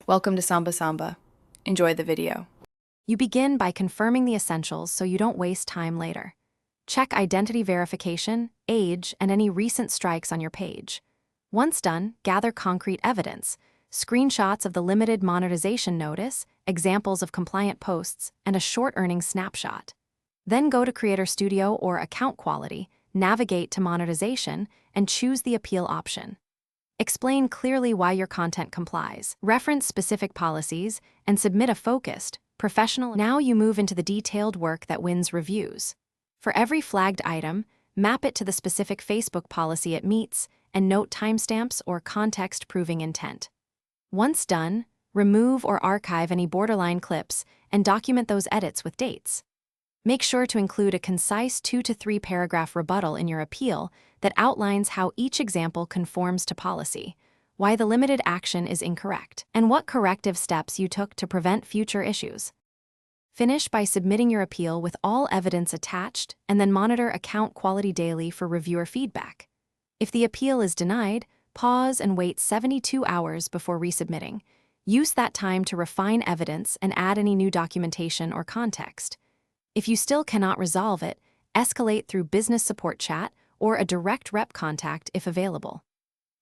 Welcome to Samba Samba. Enjoy the video. You begin by confirming the essentials so you don't waste time later. Check identity verification, age, and any recent strikes on your page. Once done, gather concrete evidence, screenshots of the limited monetization notice, examples of compliant posts, and a short earnings snapshot. Then go to Creator Studio or Account Quality, navigate to Monetization, and choose the appeal option. Explain clearly why your content complies, reference specific policies, and submit a focused, professional. Now you move into the detailed work that wins reviews. For every flagged item, map it to the specific Facebook policy it meets and note timestamps or context proving intent. Once done, remove or archive any borderline clips and document those edits with dates. Make sure to include a concise 2 to 3 paragraph rebuttal in your appeal that outlines how each example conforms to policy, why the limited action is incorrect, and what corrective steps you took to prevent future issues. Finish by submitting your appeal with all evidence attached and then monitor account quality daily for reviewer feedback. If the appeal is denied, pause and wait 72 hours before resubmitting. Use that time to refine evidence and add any new documentation or context. If you still cannot resolve it, escalate through business support chat or a direct rep contact if available.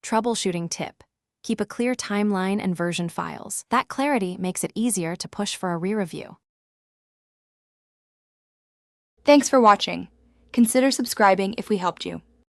Troubleshooting tip: keep a clear timeline and version files. That clarity makes it easier to push for a re-review. Thanks for watching. Consider subscribing if we helped you.